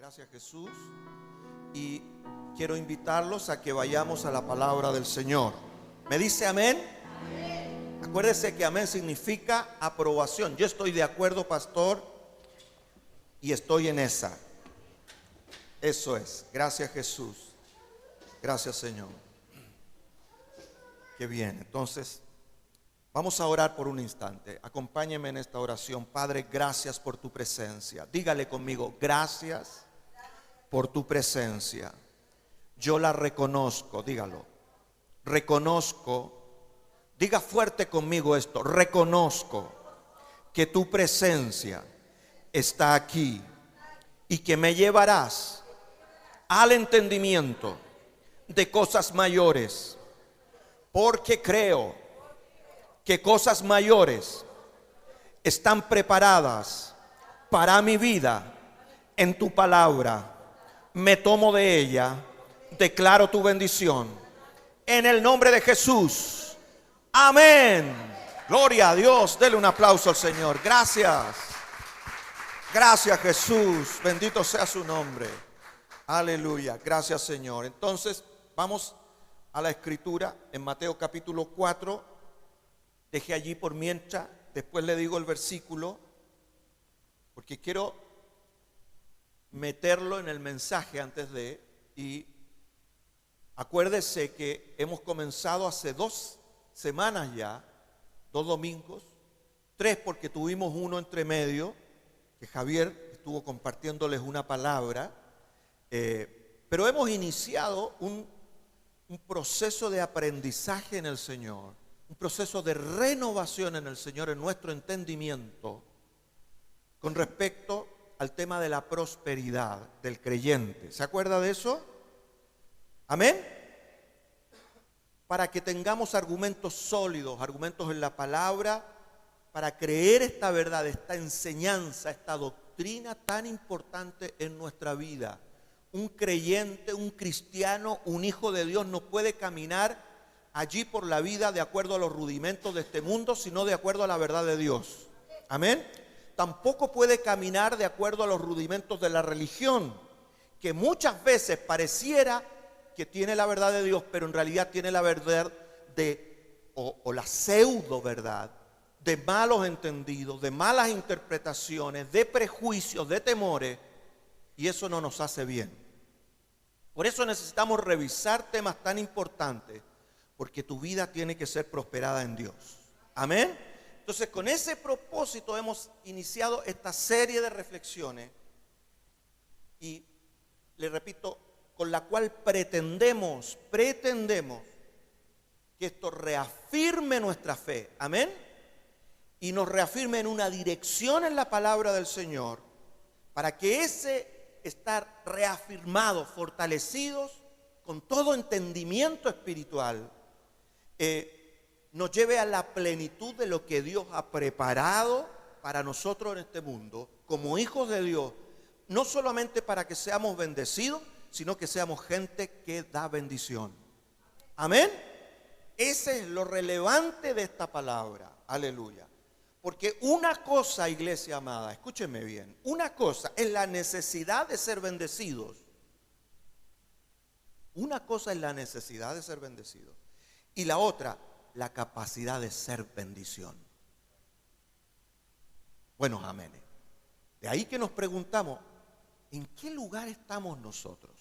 Gracias, Jesús. Y quiero invitarlos a que vayamos a la palabra del Señor. ¿Me dice amén? Amén. Acuérdese que amén significa aprobación. Yo estoy de acuerdo, pastor, y estoy en esa. Eso es. Gracias, Jesús. Gracias, Señor. Qué bien. Entonces, vamos a orar por un instante. Acompáñeme en esta oración. Padre, gracias por tu presencia. Dígale conmigo, gracias por tu presencia. Yo la reconozco, dígalo. Reconozco, diga fuerte conmigo esto, reconozco que tu presencia está aquí y que me llevarás al entendimiento de cosas mayores, porque creo que cosas mayores están preparadas para mi vida en tu palabra. Me tomo de ella, declaro tu bendición en el nombre de Jesús. Amén. Gloria a Dios. Dele un aplauso al Señor. Gracias. Gracias, Jesús. Bendito sea su nombre. Aleluya. Gracias, Señor. Entonces, vamos a la escritura en Mateo capítulo 4. Deje allí por mientras, después le digo el versículo, porque quiero meterlo en el mensaje antes de, y acuérdese que hemos comenzado hace 2 semanas ya, 2 domingos, 3 porque tuvimos uno entre medio, que Javier estuvo compartiéndoles una palabra, pero hemos iniciado un proceso de aprendizaje en el Señor, un proceso de renovación en el Señor, en nuestro entendimiento, con respecto al tema de la prosperidad del creyente. ¿Se acuerda de eso? Amén. Para que tengamos argumentos sólidos, argumentos en la palabra, para creer esta verdad, esta enseñanza, esta doctrina tan importante en nuestra vida. Un creyente, un cristiano, un hijo de Dios no puede caminar allí por la vida de acuerdo a los rudimentos de este mundo, sino de acuerdo a la verdad de Dios. Amén. Tampoco puede caminar de acuerdo a los rudimentos de la religión, que muchas veces pareciera que tiene la verdad de Dios, pero en realidad tiene la verdad o la pseudo verdad de malos entendidos, de malas interpretaciones, de prejuicios, de temores, y eso no nos hace bien. Por eso necesitamos revisar temas tan importantes, porque tu vida tiene que ser prosperada en Dios. Amén. Entonces, con ese propósito hemos iniciado esta serie de reflexiones y, le repito, con la cual pretendemos que esto reafirme nuestra fe, amén, y nos reafirme en una dirección en la palabra del Señor, para que ese estar reafirmados, fortalecidos, con todo entendimiento espiritual, nos lleve a la plenitud de lo que Dios ha preparado para nosotros en este mundo, como hijos de Dios, no solamente para que seamos bendecidos, sino que seamos gente que da bendición. Amén. Ese es lo relevante de esta palabra. Aleluya. Porque una cosa, iglesia amada, escúchenme bien, una cosa es la necesidad de ser bendecidos. Una cosa es la necesidad de ser bendecidos. Y la otra, la capacidad de ser bendición. Buenos aménes. De ahí que nos preguntamos, ¿en qué lugar estamos nosotros?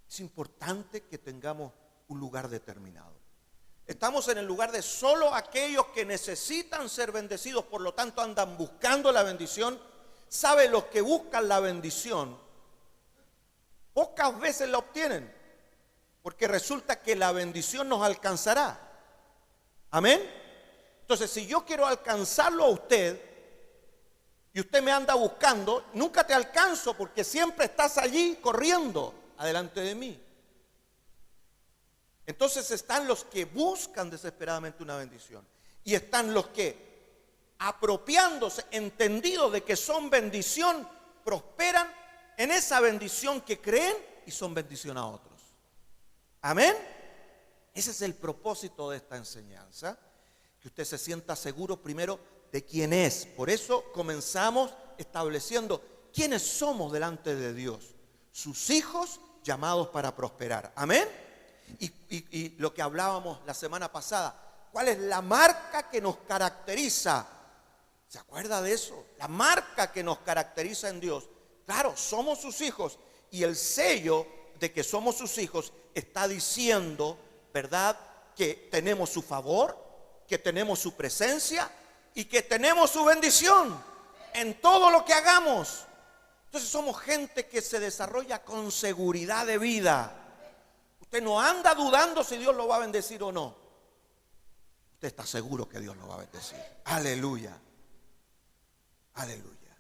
Es importante que tengamos un lugar determinado. Estamos en el lugar de solo aquellos que necesitan ser bendecidos, por lo tanto andan buscando la bendición. ¿Sabe? Los que buscan la bendición pocas veces la obtienen, porque resulta que la bendición nos alcanzará. Amén. Entonces, si yo quiero alcanzarlo a usted y usted me anda buscando, nunca te alcanzo, porque siempre estás allí corriendo adelante de mí. Entonces están los que buscan desesperadamente una bendición, y están los que, apropiándose, entendidos de que son bendición, prosperan en esa bendición que creen y son bendición a otros. Amén. Ese es el propósito de esta enseñanza, que usted se sienta seguro primero de quién es. Por eso comenzamos estableciendo ¿quiénes somos delante de Dios? Sus hijos llamados para prosperar. Amén. Y lo que hablábamos la semana pasada, ¿cuál es la marca que nos caracteriza? ¿Se acuerda de eso? La marca que nos caracteriza en Dios. Claro, somos sus hijos y el sello de que somos sus hijos está diciendo, ¿verdad?, que tenemos su favor, que tenemos su presencia y que tenemos su bendición en todo lo que hagamos. Entonces somos gente que se desarrolla con seguridad de vida. Usted no anda dudando si Dios lo va a bendecir o no. Usted está seguro que Dios lo va a bendecir. Aleluya. Aleluya.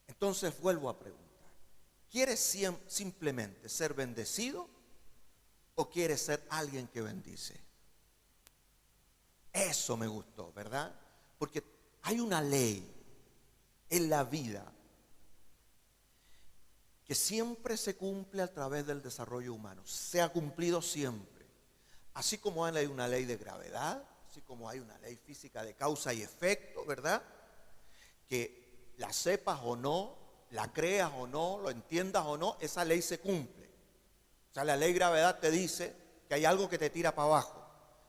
Entonces vuelvo a preguntar. ¿Quieres simplemente ser bendecido o quieres ser alguien que bendice? Eso me gustó, ¿verdad? Porque hay una ley en la vida que siempre se cumple a través del desarrollo humano. Se ha cumplido siempre. Así como hay una ley de gravedad, así como hay una ley física de causa y efecto, ¿verdad? Que la sepas o no, la creas o no, lo entiendas o no, esa ley se cumple. O sea, la ley de gravedad te dice que hay algo que te tira para abajo.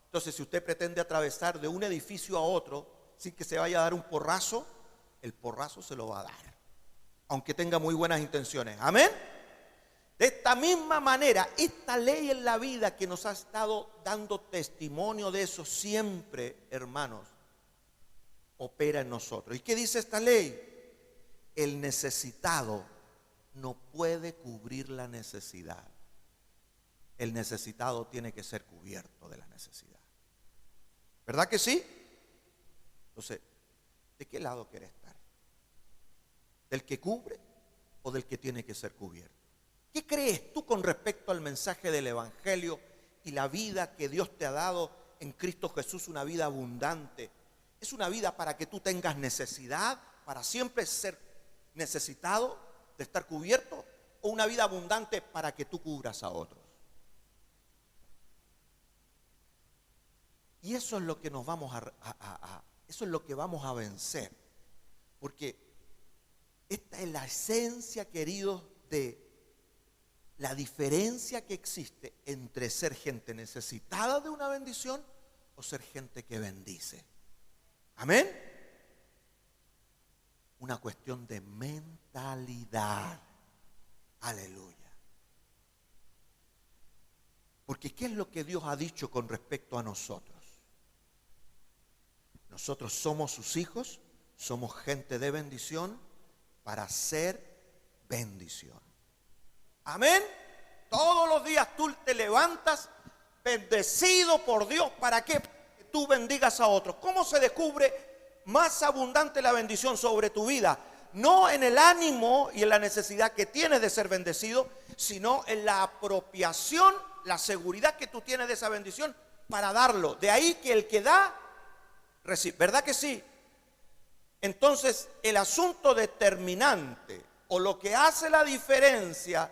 Entonces, si usted pretende atravesar de un edificio a otro sin que se vaya a dar un porrazo, el porrazo se lo va a dar, aunque tenga muy buenas intenciones. Amén. De esta misma manera, esta ley en la vida que nos ha estado dando testimonio de eso siempre, hermanos, opera en nosotros. ¿Y qué dice esta ley? El necesitado no puede cubrir la necesidad. El necesitado tiene que ser cubierto de la necesidad. ¿Verdad que sí? Entonces, ¿de qué lado quiere estar? ¿Del que cubre o del que tiene que ser cubierto? ¿Qué crees tú con respecto al mensaje del Evangelio y la vida que Dios te ha dado en Cristo Jesús? Una vida abundante. ¿Es una vida para que tú tengas necesidad, para siempre ser necesitado de estar cubierto? ¿O una vida abundante para que tú cubras a otros? Y eso es lo que nos vamos eso es lo que vamos a vencer. Porque esta es la esencia, queridos, de la diferencia que existe entre ser gente necesitada de una bendición o ser gente que bendice. Amén. Una cuestión de mentalidad. Aleluya. Porque ¿qué es lo que Dios ha dicho con respecto a nosotros? Nosotros somos sus hijos, somos gente de bendición para ser bendición. Amén. Todos los días tú te levantas bendecido por Dios. ¿Para qué? Que tú bendigas a otros. ¿Cómo se descubre más abundante la bendición sobre tu vida? No en el ánimo y en la necesidad que tienes de ser bendecido, sino en la apropiación, la seguridad que tú tienes de esa bendición para darlo. De ahí que el que da, recibe. ¿Verdad que sí? Entonces, el asunto determinante o lo que hace la diferencia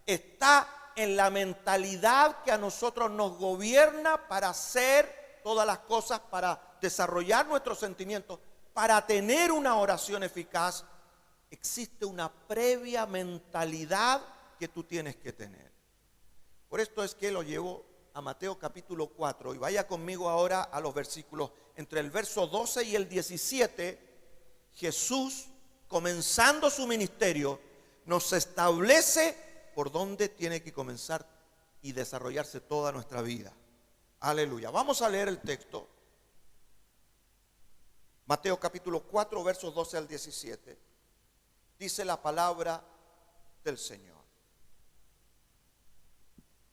está en la mentalidad que a nosotros nos gobierna para hacer todas las cosas, para desarrollar nuestros sentimientos, para tener una oración eficaz. Existe una previa mentalidad que tú tienes que tener. Por esto es que lo llevo a Mateo capítulo 4 y vaya conmigo ahora a los versículos entre el verso 12 y el 17. Jesús, comenzando su ministerio, nos establece por dónde tiene que comenzar y desarrollarse toda nuestra vida. Aleluya. Vamos a leer el texto. Mateo capítulo 4, versos 12 al 17. Dice la palabra del Señor.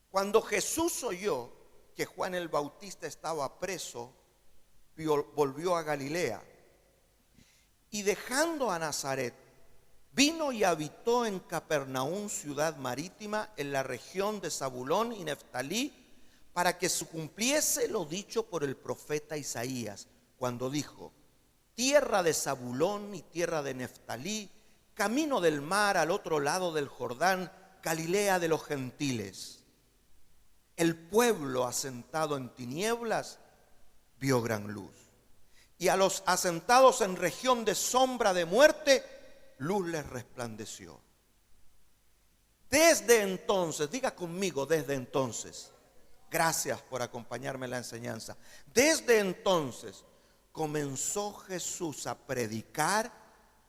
Cuando Jesús oyó que Juan el Bautista estaba preso, volvió a Galilea. Y dejando a Nazaret, vino y habitó en Capernaum, ciudad marítima, en la región de Zabulón y Neftalí, para que se cumpliese lo dicho por el profeta Isaías, cuando dijo: tierra de Zabulón y tierra de Neftalí, camino del mar al otro lado del Jordán, Galilea de los gentiles. El pueblo asentado en tinieblas vio gran luz, y a los asentados en región de sombra de muerte, luz les resplandeció. Desde entonces, diga conmigo, desde entonces. Gracias por acompañarme en la enseñanza. Desde entonces comenzó Jesús a predicar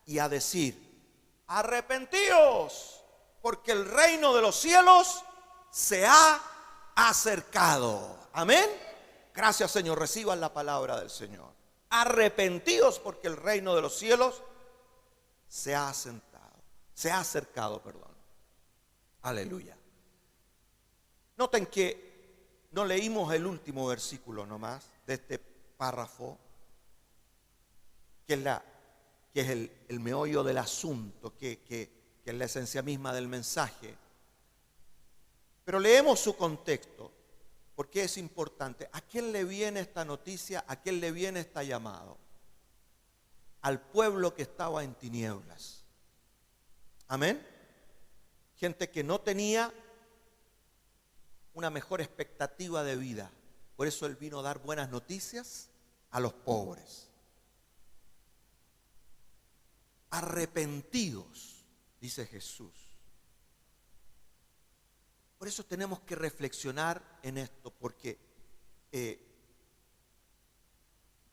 y a decir: arrepentíos, porque el reino de los cielos se ha acercado. Amén. Gracias, Señor. Reciban la palabra del Señor. Arrepentíos, porque el reino de los cielos se ha acercado, perdón. Aleluya. Noten que no leímos el último versículo nomás de este párrafo, que es el meollo del asunto, que es la esencia misma del mensaje. Pero leemos su contexto, porque es importante. ¿A quién le viene esta noticia? ¿A quién le viene este llamado? Al pueblo que estaba en tinieblas. Amén. Gente que no tenía una mejor expectativa de vida. Por eso Él vino a dar buenas noticias a los pobres. Arrepentidos, dice Jesús. Por eso tenemos que reflexionar en esto, porque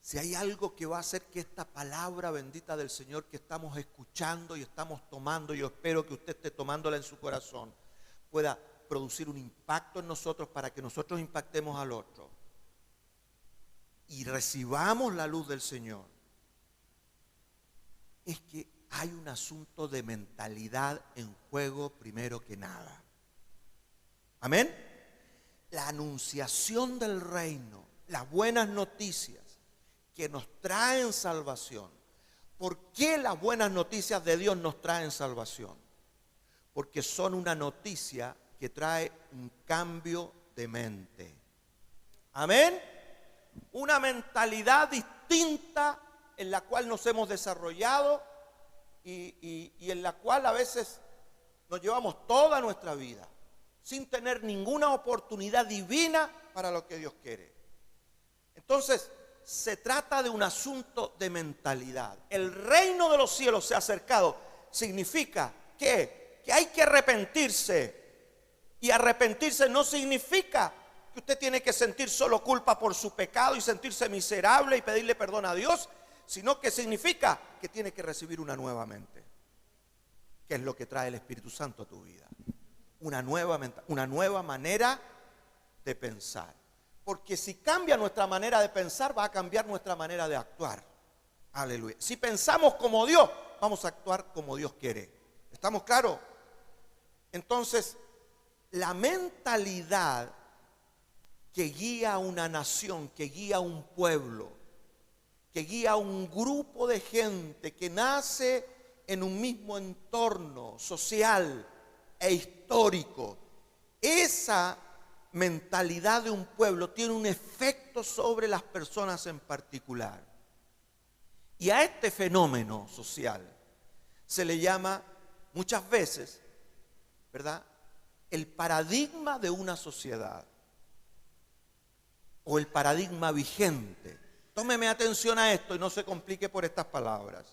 si hay algo que va a hacer que esta palabra bendita del Señor que estamos escuchando y estamos tomando, yo espero que usted esté tomándola en su corazón, pueda producir un impacto en nosotros para que nosotros impactemos al otro y recibamos la luz del Señor, es que hay un asunto de mentalidad en juego primero que nada. Amén. La anunciación del reino, las buenas noticias que nos traen salvación. ¿Por qué las buenas noticias de Dios nos traen salvación? Porque son una noticia que trae un cambio de mente. Amén. Una mentalidad distinta en la cual nos hemos desarrollado y en la cual a veces nos llevamos toda nuestra vida sin tener ninguna oportunidad divina para lo que Dios quiere. Entonces, se trata de un asunto de mentalidad. El reino de los cielos se ha acercado. Significa que hay que arrepentirse. Y arrepentirse no significa que usted tiene que sentir solo culpa por su pecado y sentirse miserable y pedirle perdón a Dios, sino que significa que tiene que recibir una nueva mente, que es lo que trae el Espíritu Santo a tu vida. Una nueva manera de pensar. Porque si cambia nuestra manera de pensar, va a cambiar nuestra manera de actuar. Aleluya. Si pensamos como Dios, vamos a actuar como Dios quiere. ¿Estamos claros? Entonces, la mentalidad que guía a una nación, que guía a un pueblo, que guía a un grupo de gente que nace en un mismo entorno social e histórico, esa mentalidad de un pueblo tiene un efecto sobre las personas en particular. Y a este fenómeno social se le llama muchas veces, ¿verdad?, el paradigma de una sociedad o el paradigma vigente. Tómeme atención a esto y no se complique por estas palabras.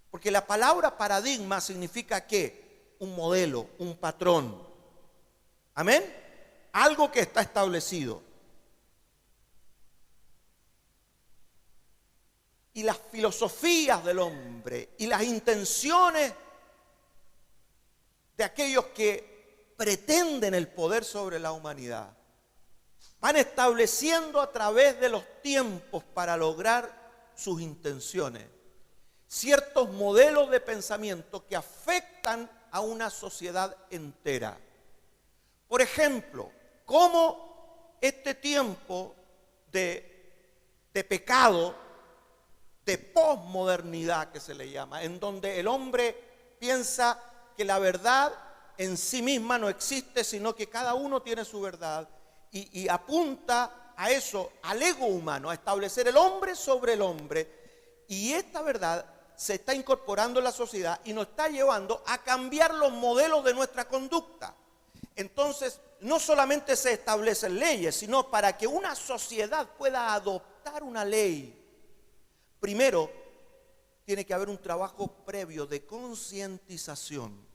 Porque la palabra paradigma significa ¿qué? Un modelo, un patrón. ¿Amén? Algo que está establecido. Y las filosofías del hombre y las intenciones de aquellos que pretenden el poder sobre la humanidad van estableciendo a través de los tiempos para lograr sus intenciones ciertos modelos de pensamiento que afectan a una sociedad entera. Por ejemplo, cómo este tiempo de pecado, de posmodernidad que se le llama, en donde el hombre piensa que la verdad en sí misma no existe, sino que cada uno tiene su verdad y apunta a eso, al ego humano, a establecer el hombre sobre el hombre. Y esta verdad se está incorporando en la sociedad y nos está llevando a cambiar los modelos de nuestra conducta. Entonces, no solamente se establecen leyes, sino para que una sociedad pueda adoptar una ley, primero tiene que haber un trabajo previo de concientización.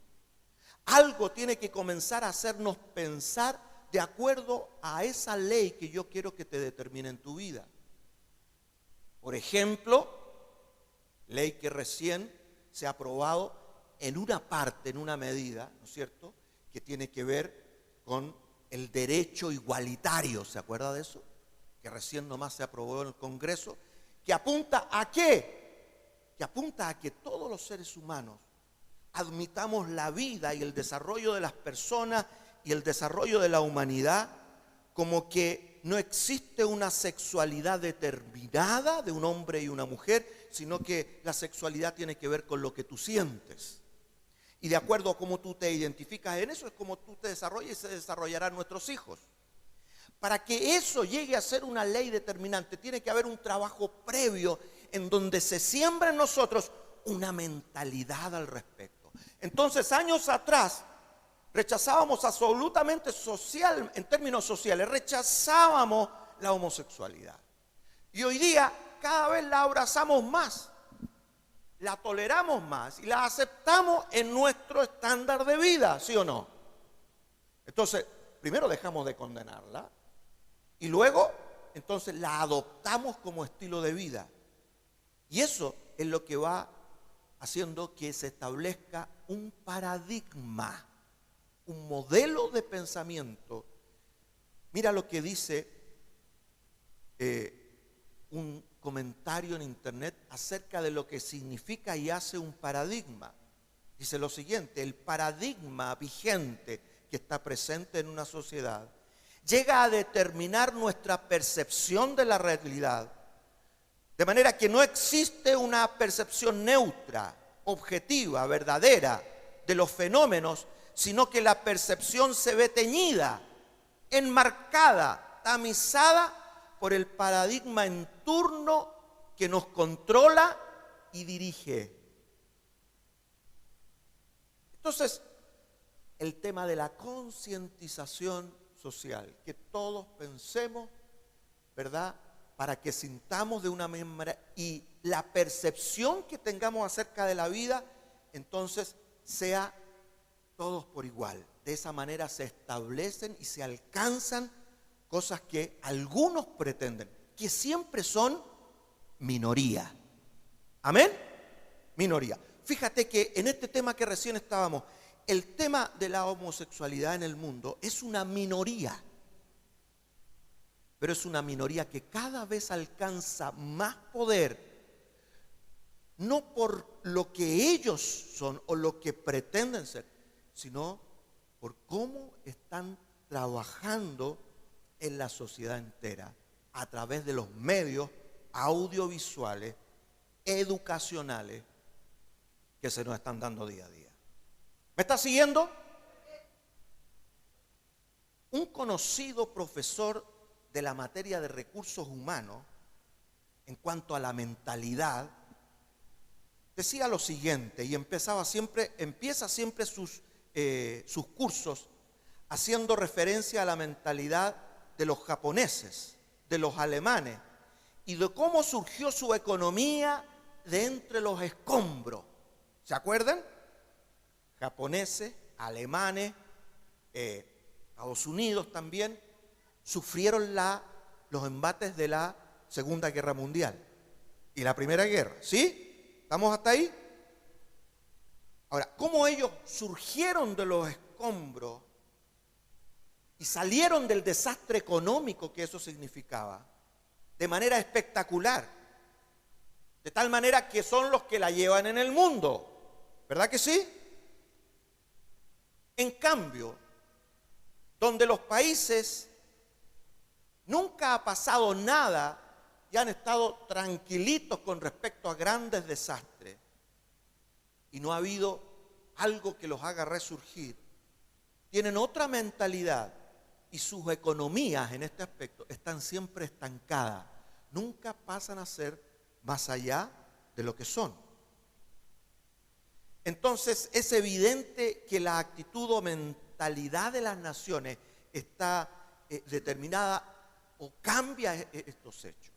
Algo tiene que comenzar a hacernos pensar de acuerdo a esa ley que yo quiero que te determine en tu vida. Por ejemplo, ley que recién se ha aprobado en una parte, en una medida, ¿no es cierto?, que tiene que ver con el derecho igualitario. ¿Se acuerda de eso? Que recién nomás se aprobó en el Congreso, que apunta ¿a qué? Que apunta a que todos los seres humanos admitamos la vida y el desarrollo de las personas y el desarrollo de la humanidad como que no existe una sexualidad determinada de un hombre y una mujer, sino que la sexualidad tiene que ver con lo que tú sientes. Y de acuerdo a cómo tú te identificas en eso, es como tú te desarrollas y se desarrollarán nuestros hijos. Para que eso llegue a ser una ley determinante, tiene que haber un trabajo previo en donde se siembra en nosotros una mentalidad al respecto. Entonces, años atrás, rechazábamos absolutamente social, en términos sociales, rechazábamos la homosexualidad. Y hoy día cada vez la abrazamos más, la toleramos más y la aceptamos en nuestro estándar de vida, ¿sí o no? Entonces, primero dejamos de condenarla y luego, entonces, la adoptamos como estilo de vida. Y eso es lo que va haciendo que se establezca un paradigma, un modelo de pensamiento. Mira lo que dice un comentario en internet acerca de lo que significa y hace un paradigma. Dice lo siguiente: el paradigma vigente que está presente en una sociedad llega a determinar nuestra percepción de la realidad, de manera que no existe una percepción neutra, objetiva, verdadera de los fenómenos, sino que la percepción se ve teñida, enmarcada, tamizada por el paradigma en turno que nos controla y dirige. Entonces, el tema de la concientización social, que todos pensemos, ¿verdad?, para que sintamos de una misma manera y la percepción que tengamos acerca de la vida, entonces sea todos por igual. De esa manera se establecen y se alcanzan cosas que algunos pretenden, que siempre son minoría. ¿Amén? Minoría. Fíjate que en este tema que recién estábamos, el tema de la homosexualidad en el mundo es una minoría. Pero es una minoría que cada vez alcanza más poder, no por lo que ellos son o lo que pretenden ser, sino por cómo están trabajando en la sociedad entera a través de los medios audiovisuales, educacionales que se nos están dando día a día. ¿Me está siguiendo? Un conocido profesor de la materia de recursos humanos, en cuanto a la mentalidad, decía lo siguiente, y empieza siempre sus cursos haciendo referencia a la mentalidad de los japoneses, de los alemanes, y de cómo surgió su economía de entre los escombros. ¿Se acuerdan? Japoneses, alemanes, Estados Unidos también, sufrieron los embates de la Segunda Guerra Mundial y la Primera Guerra. ¿Sí? ¿Estamos hasta ahí? Ahora, ¿cómo ellos surgieron de los escombros y salieron del desastre económico que eso significaba? De manera espectacular. De tal manera que son los que la llevan en el mundo. ¿Verdad que sí? En cambio, donde los países nunca ha pasado nada y han estado tranquilitos con respecto a grandes desastres y no ha habido algo que los haga resurgir, tienen otra mentalidad y sus economías en este aspecto están siempre estancadas, nunca pasan a ser más allá de lo que son. Entonces es evidente que la actitud o mentalidad de las naciones está determinada o cambia estos hechos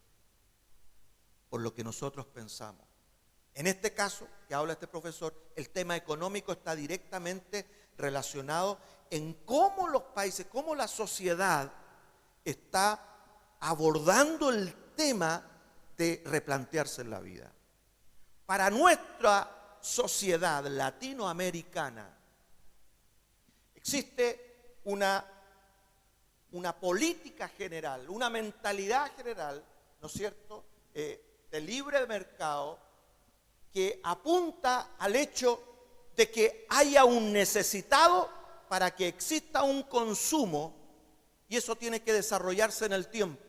por lo que nosotros pensamos En este caso, que habla este profesor, el tema económico está directamente relacionado en cómo los países, cómo la sociedad está abordando el tema de replantearse la vida. Para nuestra sociedad latinoamericana existe una política general, una mentalidad general, ¿no es cierto?, de libre mercado, que apunta al hecho de que haya un necesitado para que exista un consumo, y eso tiene que desarrollarse en el tiempo.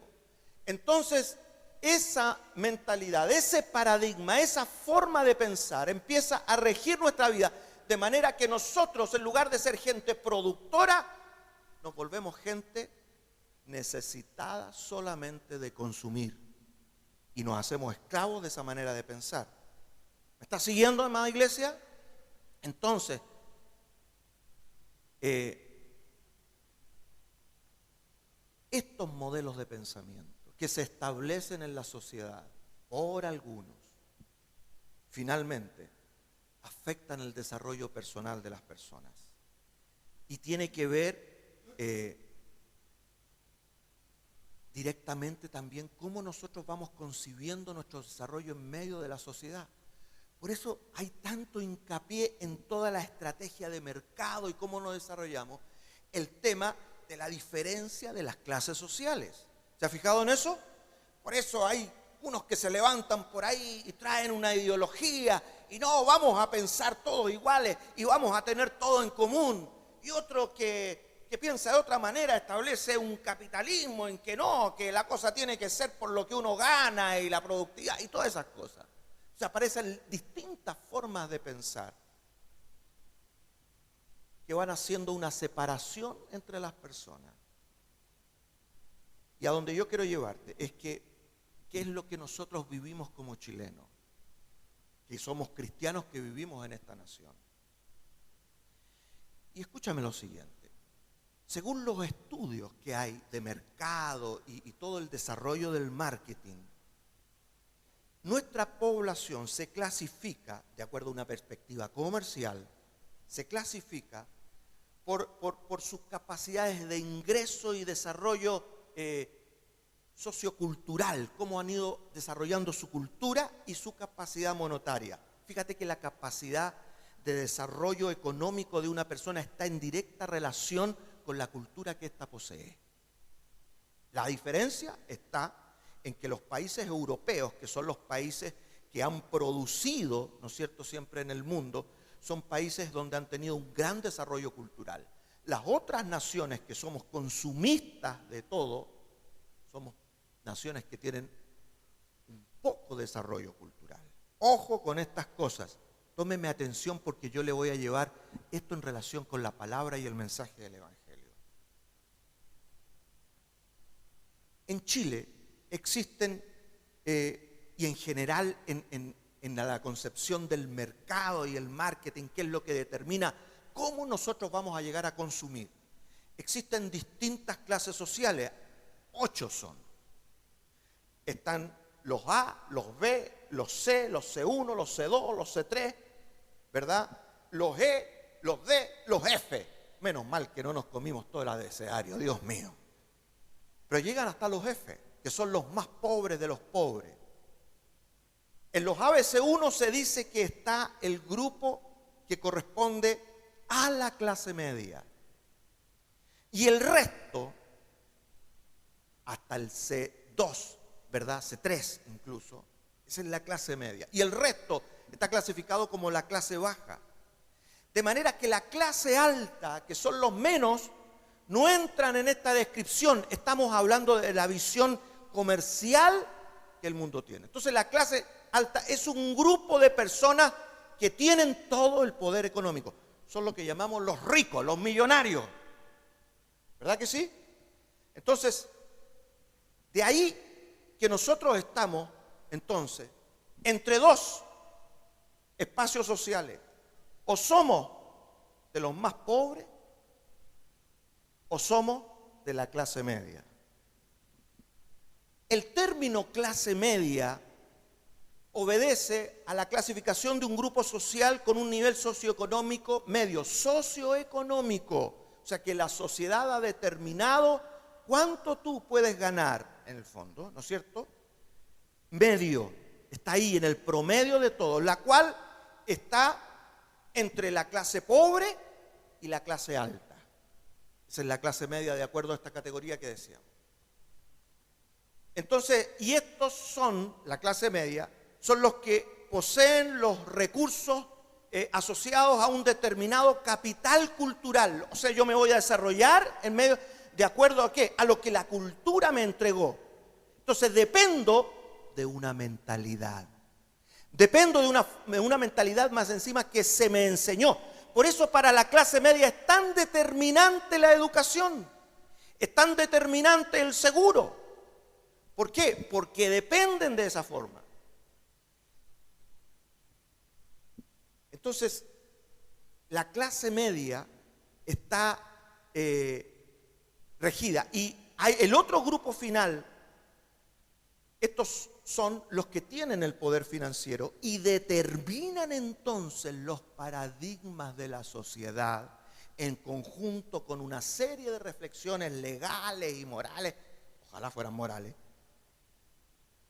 Entonces, esa mentalidad, ese paradigma, esa forma de pensar empieza a regir nuestra vida, de manera que nosotros, en lugar de ser gente productora, nos volvemos gente necesitada solamente de consumir, y nos hacemos esclavos de esa manera de pensar. ¿Me está siguiendo, amada iglesia? Entonces, estos modelos de pensamiento que se establecen en la sociedad por algunos, finalmente afectan el desarrollo personal de las personas. Y tiene que ver directamente también cómo nosotros vamos concibiendo nuestro desarrollo en medio de la sociedad. Por eso hay tanto hincapié en toda la estrategia de mercado y cómo nos desarrollamos, el tema de la diferencia de las clases sociales. ¿Se ha fijado en eso? Por eso hay unos que se levantan por ahí y traen una ideología y no, vamos a pensar todos iguales y vamos a tener todo en común. Y otro que piensa de otra manera, establece un capitalismo en que no, que la cosa tiene que ser por lo que uno gana y la productividad y todas esas cosas. O sea, aparecen distintas formas de pensar que van haciendo una separación entre las personas. Y a donde yo quiero llevarte es que, ¿qué es lo que nosotros vivimos como chilenos? Que somos cristianos que vivimos en esta nación. Y escúchame lo siguiente. Según los estudios que hay de mercado y todo el desarrollo del marketing, nuestra población se clasifica, de acuerdo a una perspectiva comercial, se clasifica por sus capacidades de ingreso y desarrollo sociocultural, cómo han ido desarrollando su cultura y su capacidad monetaria. Fíjate que la capacidad de desarrollo económico de una persona está en directa relación con la cultura que ésta posee. La diferencia está en que los países europeos, que son los países que han producido, ¿no es cierto?, siempre en el mundo, son países donde han tenido un gran desarrollo cultural. Las otras naciones que somos consumistas de todo, somos naciones que tienen un poco de desarrollo cultural. Ojo con estas cosas. Tómeme atención porque yo le voy a llevar esto en relación con la palabra y el mensaje del Evangelio. En Chile existen, y en general en la concepción del mercado y el marketing, que es lo que determina cómo nosotros vamos a llegar a consumir, existen distintas clases sociales, 8 son. Están los A, los B, los C, los C1, los C2, los C3, ¿verdad? Los E, los D, los F. Menos mal que no nos comimos todo el abecedario, Dios mío. Pero llegan hasta los F, que son los más pobres de los pobres. En los ABC1 se dice que está el grupo que corresponde a la clase media. Y el resto, hasta el C2, ¿verdad? C3 incluso, esa es la clase media. Y el resto está clasificado como la clase baja. De manera que la clase alta, que son los menos, no entran en esta descripción. Estamos hablando de la visión comercial que el mundo tiene. Entonces la clase alta es un grupo de personas que tienen todo el poder económico. Son lo que llamamos los ricos, los millonarios. ¿Verdad que sí? Entonces, de ahí que nosotros estamos, entonces, entre dos espacios sociales. O somos de los más pobres o somos de la clase media. El término clase media obedece a la clasificación de un grupo social con un nivel socioeconómico medio, socioeconómico. O sea que la sociedad ha determinado cuánto tú puedes ganar en el fondo, ¿no es cierto? Medio, está ahí en el promedio de todo, la cual está entre la clase pobre y la clase alta. Esa es la clase media de acuerdo a esta categoría que decíamos. Entonces, y estos son, la clase media, son los que poseen los recursos asociados a un determinado capital cultural. O sea, yo me voy a desarrollar en medio, ¿de acuerdo a qué? A lo que la cultura me entregó. Entonces, dependo de una mentalidad. Dependo de una mentalidad más encima que se me enseñó. Por eso para la clase media es tan determinante la educación. Es tan determinante el seguro. ¿Por qué? Porque dependen de esa forma. Entonces, la clase media está regida. Y hay el otro grupo final, estos son los que tienen el poder financiero y determinan entonces los paradigmas de la sociedad en conjunto con una serie de reflexiones legales y morales, ojalá fueran morales,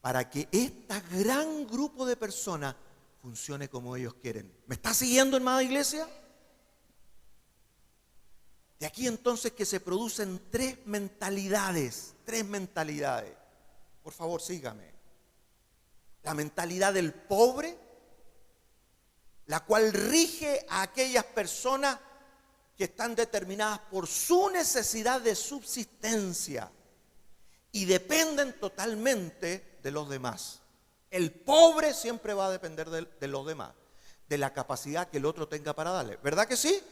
para que este gran grupo de personas funcione como ellos quieren. ¿Me está siguiendo, hermana iglesia? De aquí entonces que se producen tres mentalidades. Por favor, sígame. La mentalidad del pobre, la cual rige a aquellas personas que están determinadas por su necesidad de subsistencia y dependen totalmente de los demás. El pobre siempre va a depender de los demás, de la capacidad que el otro tenga para darle. ¿Verdad que sí?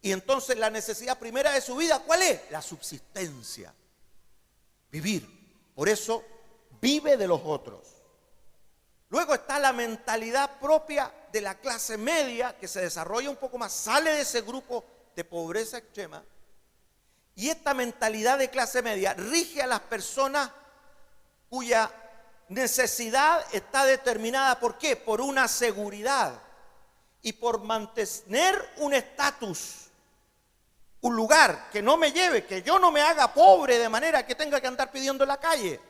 Y entonces la necesidad primera de su vida, ¿cuál es? La subsistencia. Vivir. Por eso vive de los otros. Luego está la mentalidad propia de la clase media, que se desarrolla un poco más, sale de ese grupo de pobreza extrema. Y esta mentalidad de clase media rige a las personas cuya necesidad está determinada, ¿por qué? Por una seguridad y por mantener un estatus, un lugar que no me lleve, que yo no me haga pobre de manera que tenga que andar pidiendo en la calle.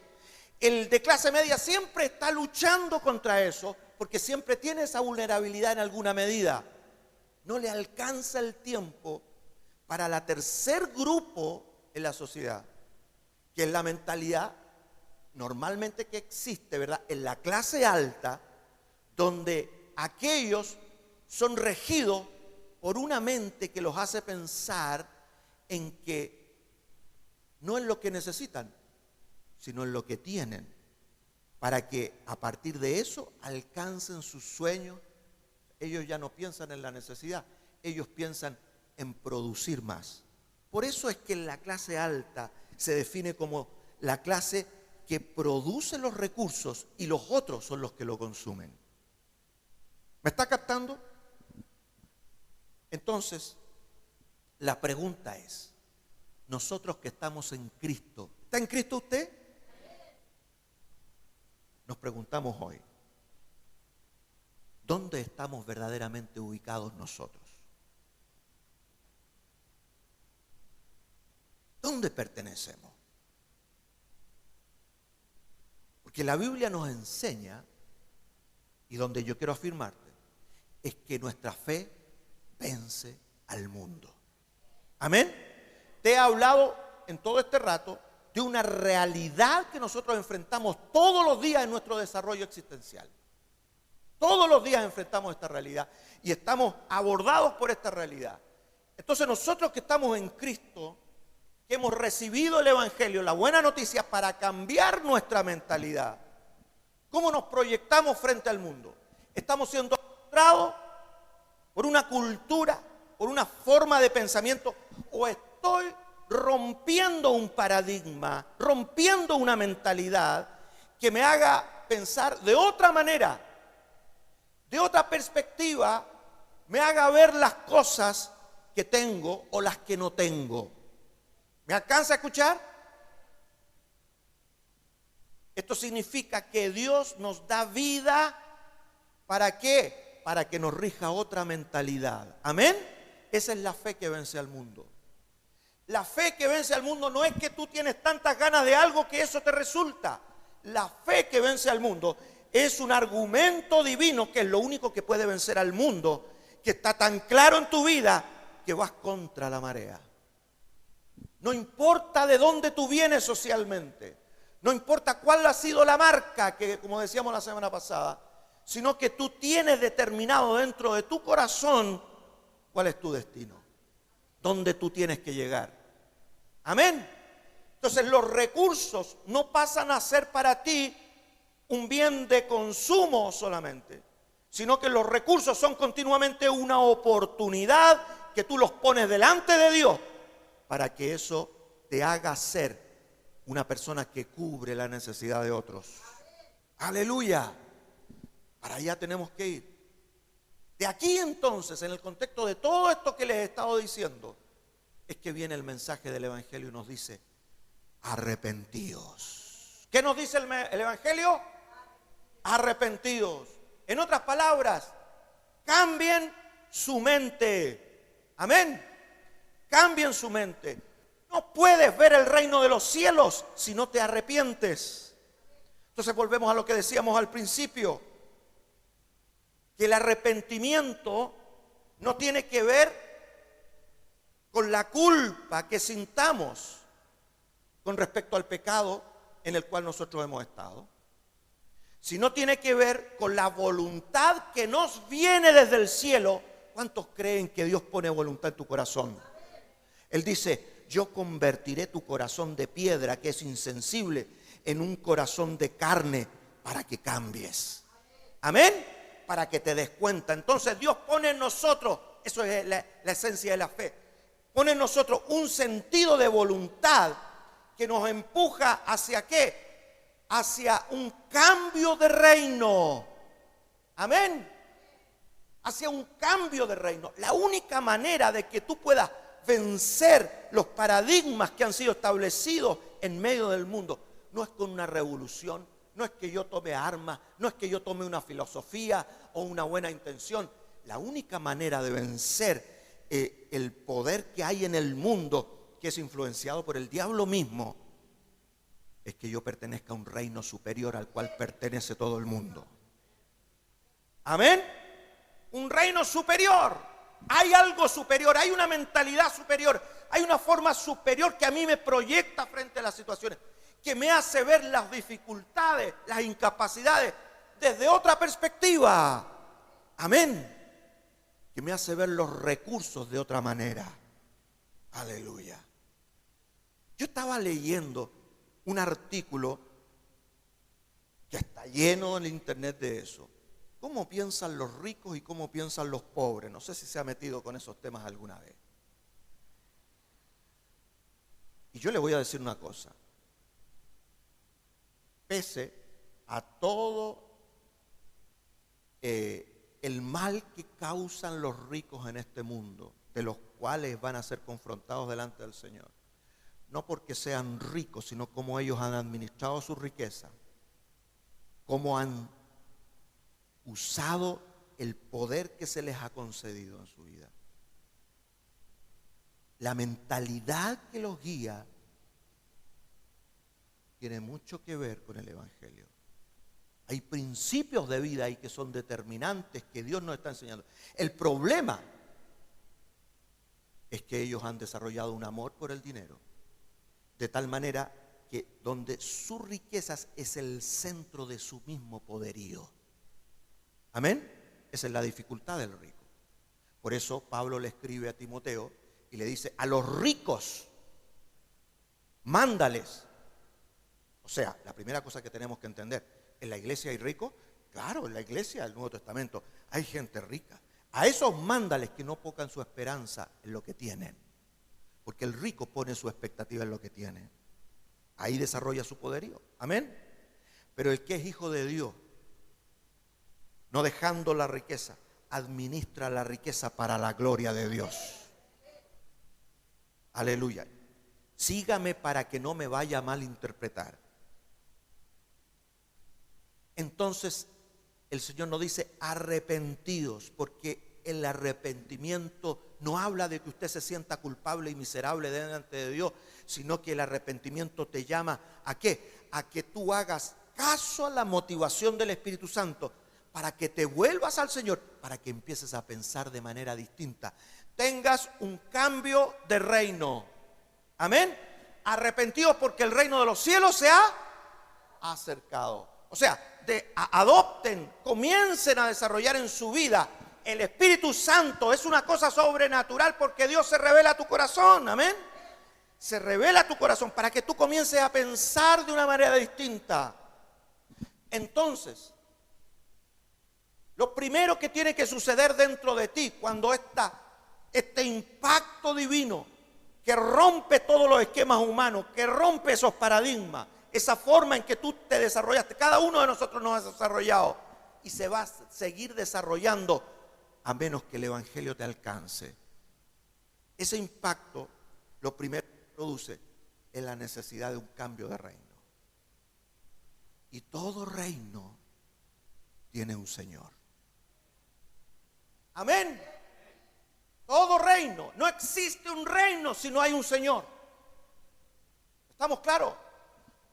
El de clase media siempre está luchando contra eso, porque siempre tiene esa vulnerabilidad en alguna medida. No le alcanza el tiempo para el tercer grupo en la sociedad, que es la mentalidad normalmente que existe, ¿verdad?, en la clase alta, donde aquellos son regidos por una mente que los hace pensar en que no es lo que necesitan, sino en lo que tienen, para que a partir de eso alcancen sus sueños. Ellos ya no piensan en la necesidad, ellos piensan en producir más. Por eso es que la clase alta se define como la clase que produce los recursos y los otros son los que lo consumen. ¿Me está captando? Entonces, la pregunta es, nosotros que estamos en Cristo, ¿está en Cristo usted? Nos preguntamos hoy, ¿dónde estamos verdaderamente ubicados nosotros? ¿Dónde pertenecemos? Porque la Biblia nos enseña, y donde yo quiero afirmarte, es que nuestra fe vence al mundo. Amén. Te he hablado en todo este rato de una realidad que nosotros enfrentamos todos los días en nuestro desarrollo existencial. Todos los días enfrentamos esta realidad y estamos abordados por esta realidad. Entonces nosotros que estamos en Cristo, que hemos recibido el Evangelio, la buena noticia para cambiar nuestra mentalidad, ¿cómo nos proyectamos frente al mundo? Estamos siendo arrastrados por una cultura, por una forma de pensamiento, o estoy rompiendo un paradigma, rompiendo una mentalidad que me haga pensar de otra manera, de otra perspectiva, me haga ver las cosas que tengo o las que no tengo. ¿Me alcanza a escuchar? Esto significa que Dios nos da vida ¿Para qué? Para que nos rija otra mentalidad. ¿Amén? Esa es la fe que vence al mundo. La fe que vence al mundo no es que tú tienes tantas ganas de algo que eso te resulta. La fe que vence al mundo es un argumento divino, que es lo único que puede vencer al mundo, que está tan claro en tu vida que vas contra la marea. No importa de dónde tú vienes socialmente, no importa cuál ha sido la marca, que como decíamos la semana pasada, sino que tú tienes determinado dentro de tu corazón cuál es tu destino, dónde tú tienes que llegar. Amén. Entonces los recursos no pasan a ser para ti un bien de consumo solamente, sino que los recursos son continuamente una oportunidad que tú los pones delante de Dios para que eso te haga ser una persona que cubre la necesidad de otros. Aleluya. Para allá tenemos que ir. De aquí entonces, en el contexto de todo esto que les he estado diciendo, es que viene el mensaje del Evangelio y nos dice: arrepentíos. ¿Qué nos dice el Evangelio? Arrepentíos. En otras palabras, cambien su mente. Amén. Cambien su mente. No puedes ver el reino de los cielos si no te arrepientes. Entonces volvemos a lo que decíamos al principio, que el arrepentimiento no tiene que ver con la culpa que sintamos con respecto al pecado en el cual nosotros hemos estado, sino tiene que ver con la voluntad que nos viene desde el cielo. ¿Cuántos creen que Dios pone voluntad en tu corazón? Él dice: yo convertiré tu corazón de piedra, que es insensible, en un corazón de carne, para que cambies. Amén. Para que te des cuenta. Entonces Dios pone en nosotros, eso es la esencia de la fe, pone en nosotros un sentido de voluntad que nos empuja hacia ¿qué? Hacia un cambio de reino. Amén. Hacia un cambio de reino. La única manera de que tú puedas vencer los paradigmas que han sido establecidos en medio del mundo no es con una revolución, no es que yo tome armas, no es que yo tome una filosofía o una buena intención. La única manera de vencer el poder que hay en el mundo, que es influenciado por el diablo mismo, es que yo pertenezca a un reino superior al cual pertenece todo el mundo. Amén. Un reino superior. Hay algo superior, hay una mentalidad superior, hay una forma superior que a mí me proyecta frente a las situaciones, que me hace ver las dificultades, las incapacidades desde otra perspectiva. Amén. Que me hace ver los recursos de otra manera. Aleluya. Yo estaba leyendo un artículo que está lleno en el internet de eso. ¿Cómo piensan los ricos y cómo piensan los pobres? No sé si se ha metido con esos temas alguna vez. Y yo le voy a decir una cosa. Pese a todo el mal que causan los ricos en este mundo, de los cuales van a ser confrontados delante del Señor, no porque sean ricos, sino como ellos han administrado su riqueza, cómo han usado el poder que se les ha concedido en su vida. La mentalidad que los guía tiene mucho que ver con el Evangelio. Hay principios de vida ahí que son determinantes, que Dios nos está enseñando. El problema es que ellos han desarrollado un amor por el dinero, de tal manera que donde sus riquezas es el centro de su mismo poderío. Amén. Esa es la dificultad del rico. Por eso Pablo le escribe a Timoteo y le dice: a los ricos mándales. O sea, la primera cosa que tenemos que entender: ¿en la iglesia hay ricos? Claro, en la iglesia del Nuevo Testamento hay gente rica. A esos mándales que no pongan su esperanza en lo que tienen, porque el rico pone su expectativa en lo que tiene. Ahí desarrolla su poderío. Amén. Pero el que es hijo de Dios, no dejando la riqueza, administra la riqueza para la gloria de Dios. Aleluya. Sígame para que no me vaya a malinterpretar. Entonces, el Señor nos dice arrepentidos, porque el arrepentimiento no habla de que usted se sienta culpable y miserable delante de Dios, sino que el arrepentimiento te llama ¿a qué? A que tú hagas caso a la motivación del Espíritu Santo, para que te vuelvas al Señor, para que empieces a pensar de manera distinta, tengas un cambio de reino. Amén. Arrepentidos porque el reino de los cielos se ha acercado. O sea, adopten, comiencen a desarrollar en su vida el Espíritu Santo. Es una cosa sobrenatural porque Dios se revela a tu corazón. Amén. Se revela a tu corazón para que tú comiences a pensar de una manera distinta. Entonces, lo primero que tiene que suceder dentro de ti cuando este impacto divino que rompe todos los esquemas humanos, que rompe esos paradigmas, esa forma en que tú te desarrollaste, cada uno de nosotros nos ha desarrollado y se va a seguir desarrollando a menos que el Evangelio te alcance. Ese impacto, lo primero que produce es la necesidad de un cambio de reino. Y todo reino tiene un Señor. Amén. Todo reino. No existe un reino si no hay un Señor. ¿Estamos claros?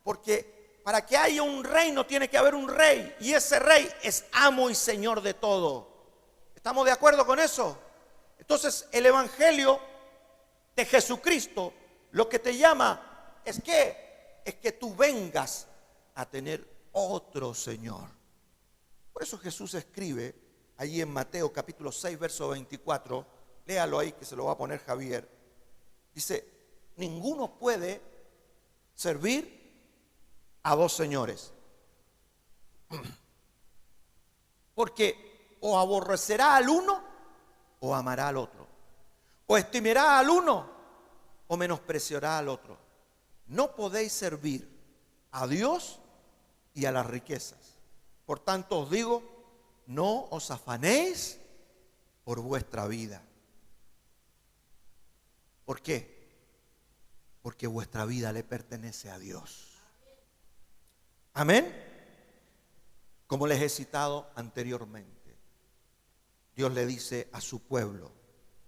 Porque para que haya un reino tiene que haber un rey. Y ese rey es amo y Señor de todo. ¿Estamos de acuerdo con eso? Entonces el Evangelio de Jesucristo lo que te llama es que tú vengas a tener otro Señor. Por eso Jesús escribe allí en Mateo capítulo 6 verso 24, léalo ahí que se lo va a poner Javier. Dice, ninguno puede servir a dos señores, porque o aborrecerá al uno o amará al otro, o estimará al uno o menospreciará al otro. No podéis servir a Dios y a las riquezas. Por tanto os digo, no os afanéis por vuestra vida. ¿Por qué? Porque vuestra vida le pertenece a Dios. Amén. Como les he citado anteriormente, Dios le dice a su pueblo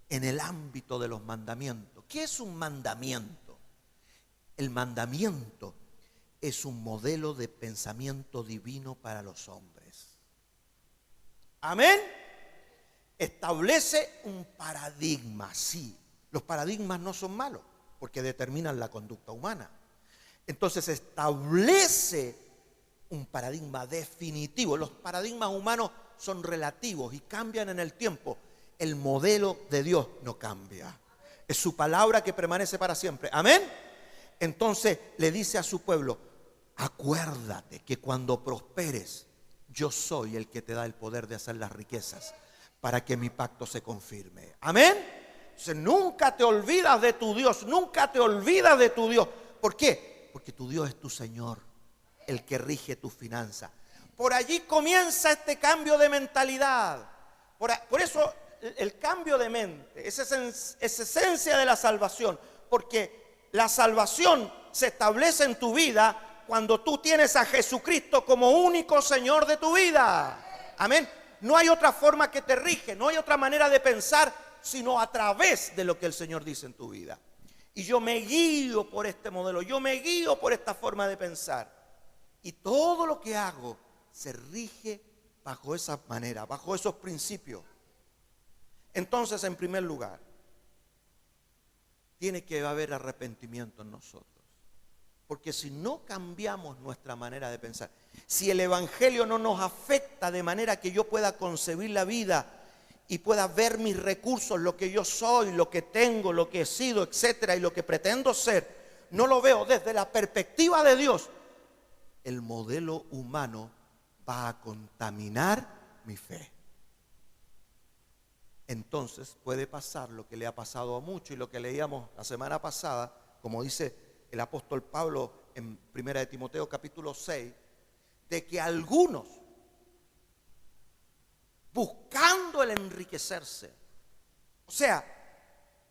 en el ámbito de los mandamientos. ¿Qué es un mandamiento? El mandamiento es un modelo de pensamiento divino para los hombres. Amén. Establece un paradigma, sí. Los paradigmas no son malos porque determinan la conducta humana. Entonces establece un paradigma definitivo. Los paradigmas humanos son relativos y cambian en el tiempo. El modelo de Dios no cambia. Es su palabra que permanece para siempre. Amén. Entonces le dice a su pueblo, acuérdate que cuando prosperes, yo soy el que te da el poder de hacer las riquezas para que mi pacto se confirme. Amén. Entonces, nunca te olvidas de tu Dios, nunca te olvidas de tu Dios. ¿Por qué? Porque tu Dios es tu Señor, el que rige tus finanzas. Por allí comienza este cambio de mentalidad. Por eso el cambio de mente es esencia de la salvación, porque la salvación se establece en tu vida cuando tú tienes a Jesucristo como único Señor de tu vida. Amén. No hay otra forma que te rige, no hay otra manera de pensar sino a través de lo que el Señor dice en tu vida. Y yo me guío por este modelo, yo me guío por esta forma de pensar. Y todo lo que hago se rige bajo esa manera, bajo esos principios. Entonces, en primer lugar, tiene que haber arrepentimiento en nosotros. Porque si no cambiamos nuestra manera de pensar, si el Evangelio no nos afecta de manera que yo pueda concebir la vida y pueda ver mis recursos, lo que yo soy, lo que tengo, lo que he sido, etcétera, y lo que pretendo ser, no lo veo desde la perspectiva de Dios, el modelo humano va a contaminar mi fe. Entonces puede pasar lo que le ha pasado a muchos y lo que leíamos la semana pasada, como dice el apóstol Pablo en 1 Timoteo capítulo 6, de que algunos, buscando el enriquecerse, o sea,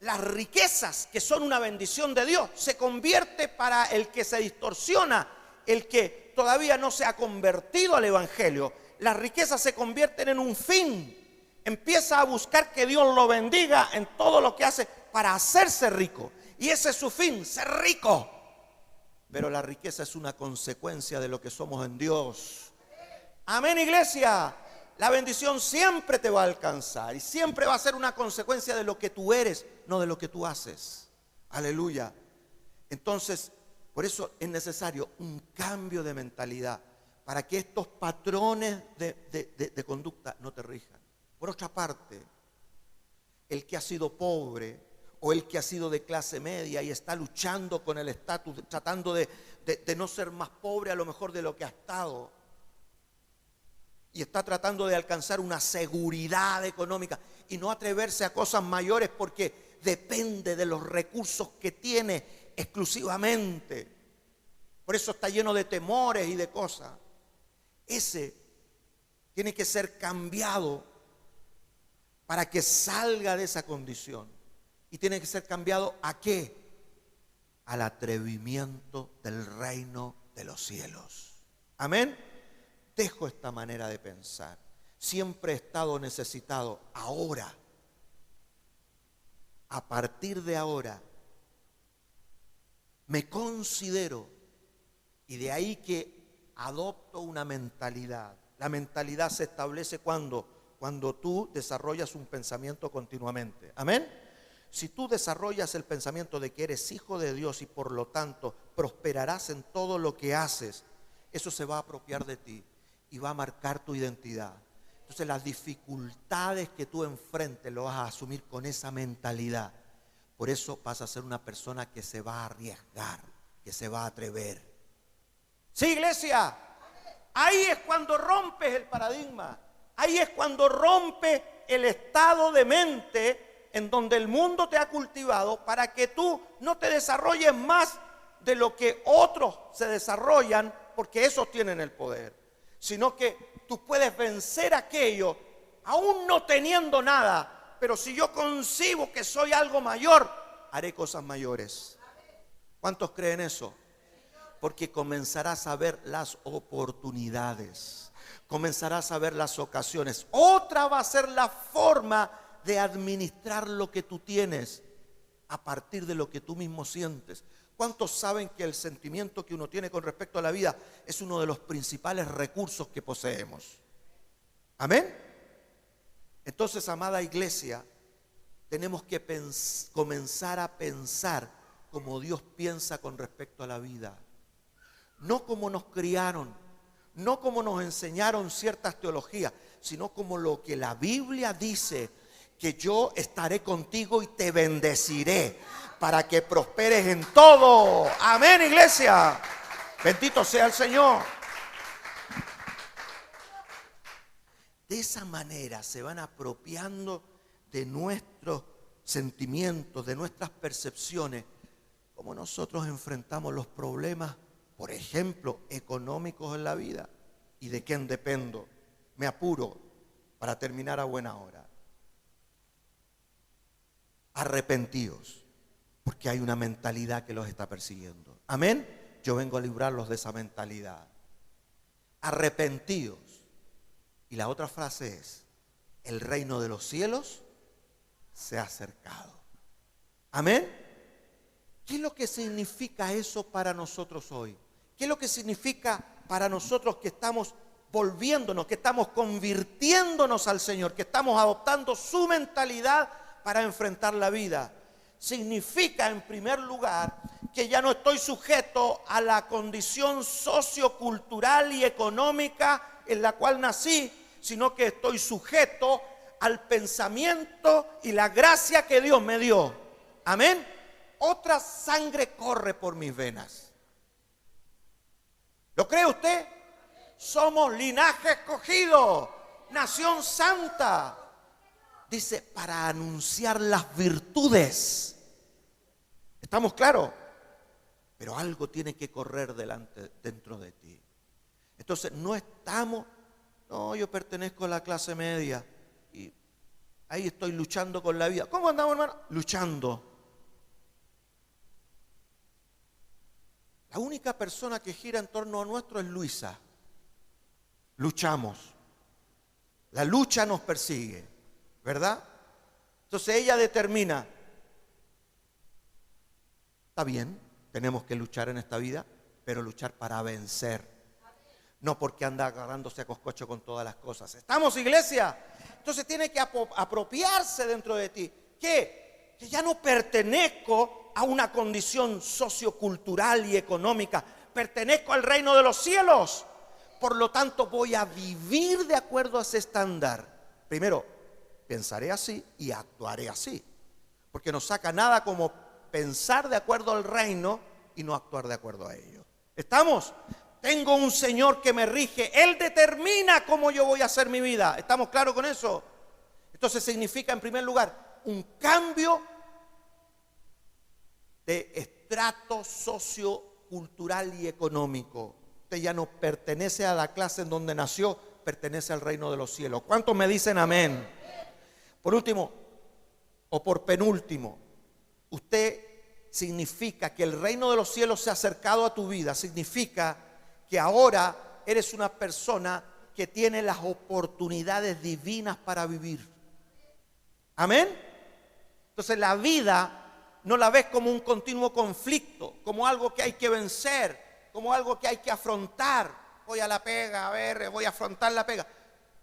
las riquezas que son una bendición de Dios, se convierte para el que se distorsiona, el que todavía no se ha convertido al Evangelio, las riquezas se convierten en un fin. Empieza a buscar que Dios lo bendiga en todo lo que hace para hacerse rico. Y ese es su fin, ser rico. Pero la riqueza es una consecuencia de lo que somos en Dios. Amén, iglesia. La bendición siempre te va a alcanzar y siempre va a ser una consecuencia de lo que tú eres, no de lo que tú haces. Aleluya. Entonces, por eso es necesario un cambio de mentalidad para que estos patrones de conducta no te rijan. Por otra parte, el que ha sido pobre o el que ha sido de clase media y está luchando con el estatus, tratando de no ser más pobre a lo mejor de lo que ha estado, y está tratando de alcanzar una seguridad económica y no atreverse a cosas mayores porque depende de los recursos que tiene exclusivamente. Por eso está lleno de temores y de cosas. Ese tiene que ser cambiado para que salga de esa condición. ¿Y tiene que ser cambiado a qué? Al atrevimiento del reino de los cielos. Amén. Dejo esta manera de pensar. Siempre he estado necesitado. Ahora, a partir de ahora, me considero, y de ahí que adopto una mentalidad. La mentalidad se establece cuando tú desarrollas un pensamiento continuamente. Amén. Si tú desarrollas el pensamiento de que eres hijo de Dios y por lo tanto prosperarás en todo lo que haces, eso se va a apropiar de ti y va a marcar tu identidad. Entonces las dificultades que tú enfrentes lo vas a asumir con esa mentalidad. Por eso vas a ser una persona que se va a arriesgar, que se va a atrever. Sí, iglesia, ahí es cuando rompes el paradigma. Ahí es cuando rompes el estado de mente en donde el mundo te ha cultivado para que tú no te desarrolles más de lo que otros se desarrollan porque esos tienen el poder. Sino que tú puedes vencer aquello aún no teniendo nada. Pero si yo concibo que soy algo mayor, haré cosas mayores. ¿Cuántos creen eso? Porque comenzarás a ver las oportunidades, comenzarás a ver las ocasiones. Otra va a ser la forma de administrar lo que tú tienes a partir de lo que tú mismo sientes. ¿Cuántos saben que el sentimiento que uno tiene con respecto a la vida es uno de los principales recursos que poseemos? ¿Amén? Entonces, amada iglesia, tenemos que comenzar a pensar como Dios piensa con respecto a la vida. No como nos criaron, no como nos enseñaron ciertas teologías, sino como lo que la Biblia dice, que yo estaré contigo y te bendeciré para que prosperes en todo. Amén, iglesia. Bendito sea el Señor. De esa manera se van apropiando de nuestros sentimientos, de nuestras percepciones, como nosotros enfrentamos los problemas, por ejemplo, económicos en la vida. ¿Y de quién dependo? Me apuro para terminar a buena hora. Arrepentíos, porque hay una mentalidad que los está persiguiendo. Amén. Yo vengo a librarlos de esa mentalidad. Arrepentíos. Y la otra frase es: el reino de los cielos se ha acercado. Amén. ¿Qué es lo que significa eso para nosotros hoy? ¿Qué es lo que significa para nosotros que estamos volviéndonos, que estamos convirtiéndonos al Señor, que estamos adoptando su mentalidad para enfrentar la vida? Significa, en primer lugar, que ya no estoy sujeto a la condición sociocultural y económica en la cual nací, sino que estoy sujeto al pensamiento y la gracia que Dios me dio. Amén. Otra sangre corre por mis venas. ¿Lo cree usted? Somos linaje escogido, nación santa. Dice, para anunciar las virtudes. ¿Estamos claros? Pero algo tiene que correr dentro de ti. Entonces no estamos, no, yo pertenezco a la clase media y ahí estoy luchando con la vida. ¿Cómo andamos, hermano? Luchando. La única persona que gira en torno a nuestro es Luisa. Luchamos. La lucha nos persigue, ¿verdad? Entonces ella determina, está bien, tenemos que luchar en esta vida, pero luchar para vencer. No porque anda agarrándose a coscocho con todas las cosas. ¿Estamos, iglesia? Entonces tiene que apropiarse dentro de ti. ¿Qué? Que ya no pertenezco a una condición sociocultural y económica. Pertenezco al reino de los cielos. Por lo tanto, voy a vivir de acuerdo a ese estándar. Primero, pensaré así y actuaré así. Porque no saca nada como pensar de acuerdo al reino y no actuar de acuerdo a ello. ¿Estamos? Tengo un Señor que me rige. Él determina cómo yo voy a hacer mi vida. ¿Estamos claros con eso? Entonces significa, en primer lugar, un cambio de estrato sociocultural y económico. Usted ya no pertenece a la clase en donde nació, pertenece al reino de los cielos. ¿Cuántos me dicen amén? Por último, o por penúltimo, usted significa que el reino de los cielos se ha acercado a tu vida. Significa que ahora eres una persona que tiene las oportunidades divinas para vivir. Amén. Entonces la vida no la ves como un continuo conflicto, como algo que hay que vencer, como algo que hay que afrontar. Voy a la pega, a ver, voy a afrontar la pega.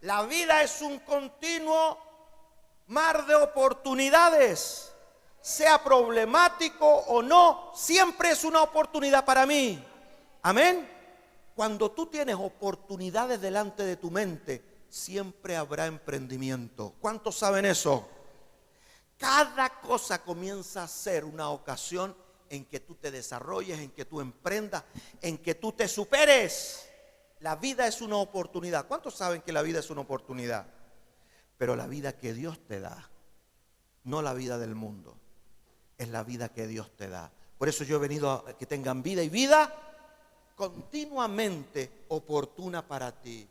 La vida es un continuo mar de oportunidades. Sea problemático o no, siempre es una oportunidad para mí. Amén. Cuando tú tienes oportunidades delante de tu mente, siempre habrá emprendimiento. ¿Cuántos saben eso? Cada cosa comienza a ser una ocasión en que tú te desarrolles, en que tú emprendas, en que tú te superes. La vida es una oportunidad. ¿Cuántos saben que la vida es una oportunidad? Pero la vida que Dios te da, no la vida del mundo, es la vida que Dios te da. Por eso yo he venido a que tengan vida y vida continuamente oportuna para ti.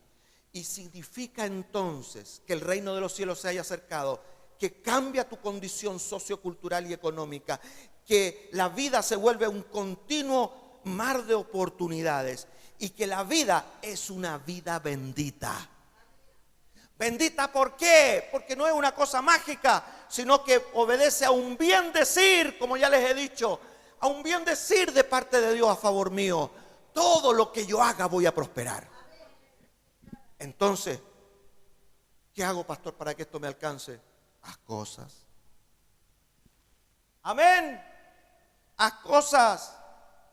Y significa entonces que el reino de los cielos se haya acercado, que cambia tu condición sociocultural y económica, que la vida se vuelve un continuo mar de oportunidades y que la vida es una vida bendita. Bendita, ¿por qué? Porque no es una cosa mágica, sino que obedece a un bien decir, como ya les he dicho, a un bien decir de parte de Dios a favor mío. Todo lo que yo haga voy a prosperar. Entonces, ¿qué hago, pastor, para que esto me alcance? Haz cosas. Amén. Haz cosas.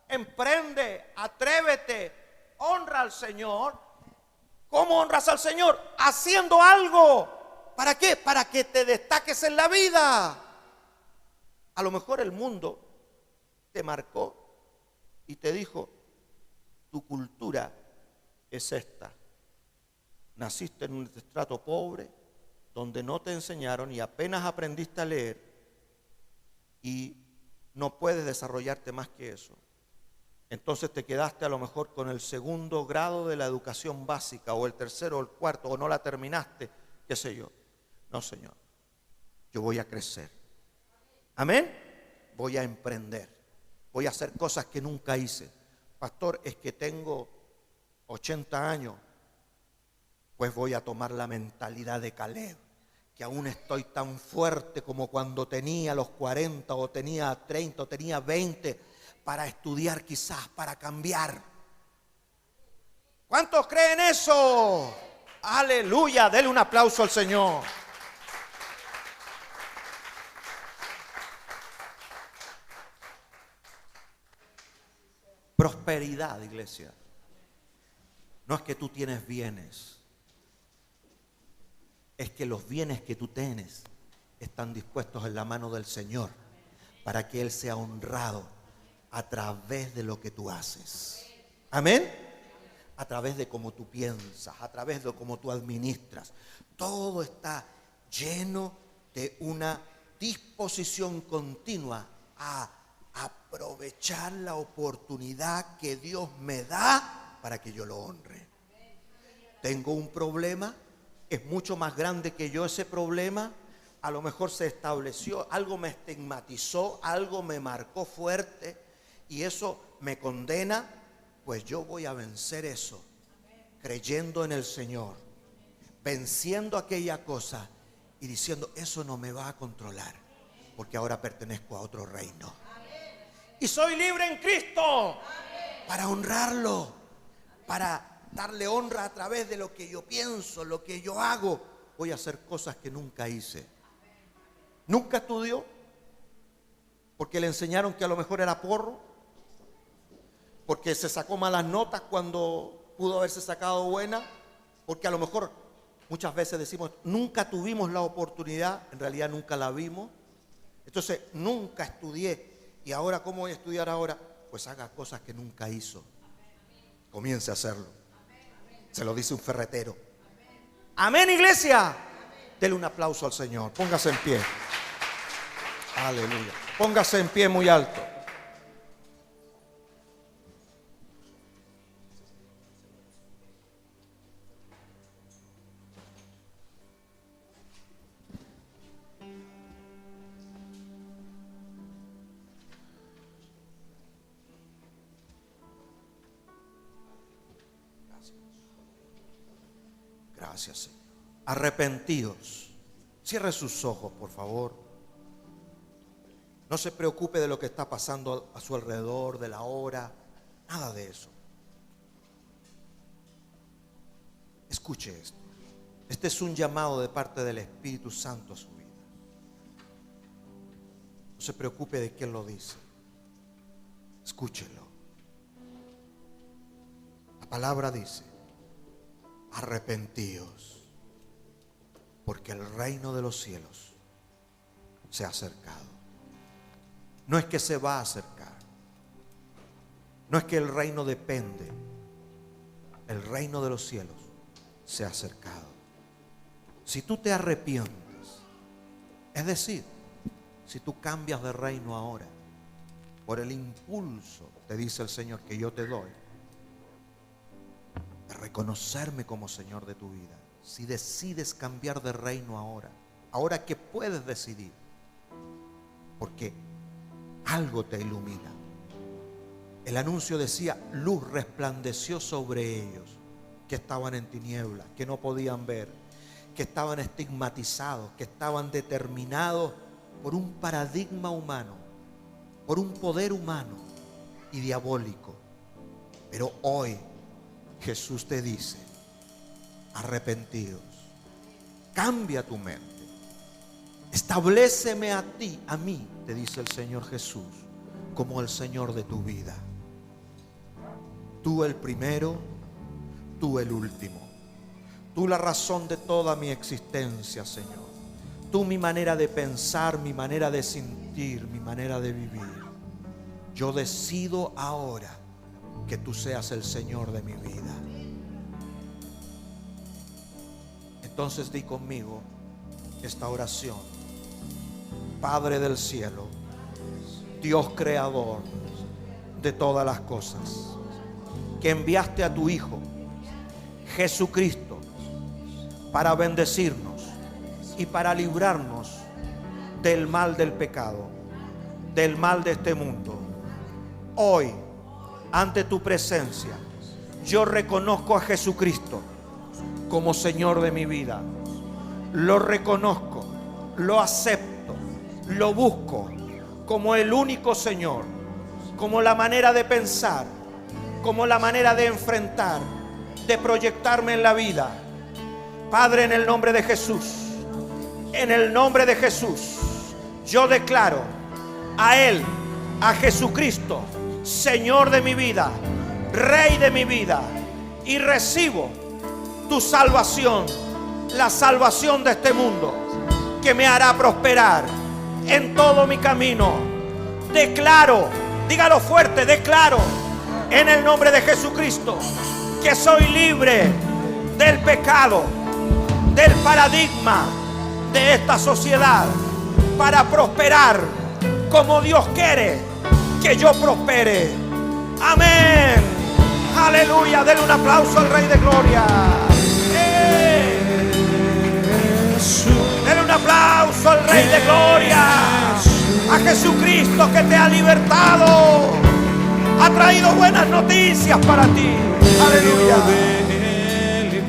Emprende, atrévete, honra al Señor. ¿Cómo honras al Señor? Haciendo algo. ¿Para qué? Para que te destaques en la vida. A lo mejor el mundo te marcó y te dijo, tu cultura es esta. Naciste en un estrato pobre, donde no te enseñaron y apenas aprendiste a leer y no puedes desarrollarte más que eso. Entonces te quedaste a lo mejor con el segundo grado de la educación básica o el tercero o el cuarto o no la terminaste, qué sé yo. No, Señor, yo voy a crecer. Amén. Voy a emprender. Voy a hacer cosas que nunca hice. Pastor, es que tengo 80 años. Pues voy a tomar la mentalidad de Caleb, que aún estoy tan fuerte como cuando tenía los 40 o tenía 30 o tenía 20 para estudiar quizás, para cambiar. ¿Cuántos creen eso? Aleluya, denle un aplauso al Señor. Prosperidad, iglesia. No es que tú tienes bienes. Es que los bienes que tú tienes están dispuestos en la mano del Señor para que Él sea honrado a través de lo que tú haces. Amén. A través de cómo tú piensas, a través de cómo tú administras. Todo está lleno de una disposición continua a aprovechar la oportunidad que Dios me da para que yo lo honre. Tengo un problema. Es mucho más grande que yo ese problema. A lo mejor se estableció, algo me estigmatizó, algo me marcó fuerte y eso me condena. Pues yo voy a vencer eso creyendo en el Señor. venciendo aquella cosa y diciendo: eso no me va a controlar, porque ahora pertenezco a otro reino. Y soy libre en Cristo para honrarlo, para darle honra a través de lo que yo pienso, lo que yo hago. Voy a hacer cosas que nunca hice. Nunca estudió porque le enseñaron que a lo mejor era porro, porque se sacó malas notas cuando pudo haberse sacado buenas, porque a lo mejor muchas veces decimos nunca tuvimos la oportunidad, en realidad nunca la vimos. Entonces nunca estudié, y ahora ¿cómo voy a estudiar ahora? Pues haga cosas que nunca hizo, comience a hacerlo. Se lo dice un ferretero. Amén, iglesia. Dele un aplauso al Señor. Póngase en pie. Aleluya. Póngase en pie muy alto. Gracias, Señor. Arrepentidos. Cierre sus ojos, por favor. No se preocupe de lo que está pasando a su alrededor, de la hora, nada de eso. Escuche esto. Este es un llamado de parte del Espíritu Santo a su vida. No se preocupe de quién lo dice. Escúchelo. La palabra dice: arrepentíos, porque el reino de los cielos se ha acercado. No es que se va a acercar, no es que el reino depende, el reino de los cielos se ha acercado. Si tú te arrepientes, es decir, si tú cambias de reino ahora, por el impulso, te dice el Señor, que yo te doy, de reconocerme como Señor de tu vida. Si decides cambiar de reino ahora que puedes decidir, porque algo te ilumina. El anuncio decía: luz resplandeció sobre ellos, que estaban en tinieblas, que no podían ver, que estaban estigmatizados, que estaban determinados por un paradigma humano, por un poder humano y diabólico. Pero hoy Jesús te dice: arrepentidos, cambia tu mente, establéceme a ti, a mí, te dice el Señor Jesús, como el Señor de tu vida. Tú el primero, tú el último, tú la razón de toda mi existencia, Señor. Tú mi manera de pensar, mi manera de sentir, mi manera de vivir. Yo decido ahora que tú seas el Señor de mi vida. Entonces di conmigo esta oración: Padre del cielo, Dios creador de todas las cosas, que enviaste a tu Hijo Jesucristo para bendecirnos y para librarnos del mal del pecado, del mal de este mundo. Hoy, ante tu presencia, yo reconozco a Jesucristo como Señor de mi vida. Lo reconozco, lo acepto, lo busco como el único Señor, como la manera de pensar, como la manera de enfrentar, de proyectarme en la vida. Padre, en el nombre de Jesús, en el nombre de Jesús, yo declaro a Él, a Jesucristo, Señor de mi vida, Rey de mi vida, y recibo tu salvación, la salvación de este mundo, que me hará prosperar en todo mi camino. Declaro, dígalo fuerte, declaro en el nombre de Jesucristo que soy libre del pecado, del paradigma de esta sociedad, para prosperar como Dios quiere que yo prospere. Amén. Aleluya. Denle un aplauso al Rey de Gloria. Denle un aplauso al Rey de Gloria, a Jesucristo, que te ha libertado, ha traído buenas noticias para ti. Aleluya.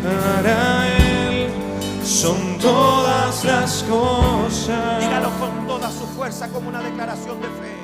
Para Él son todas las cosas. Dígalo con toda su fuerza como una declaración de fe.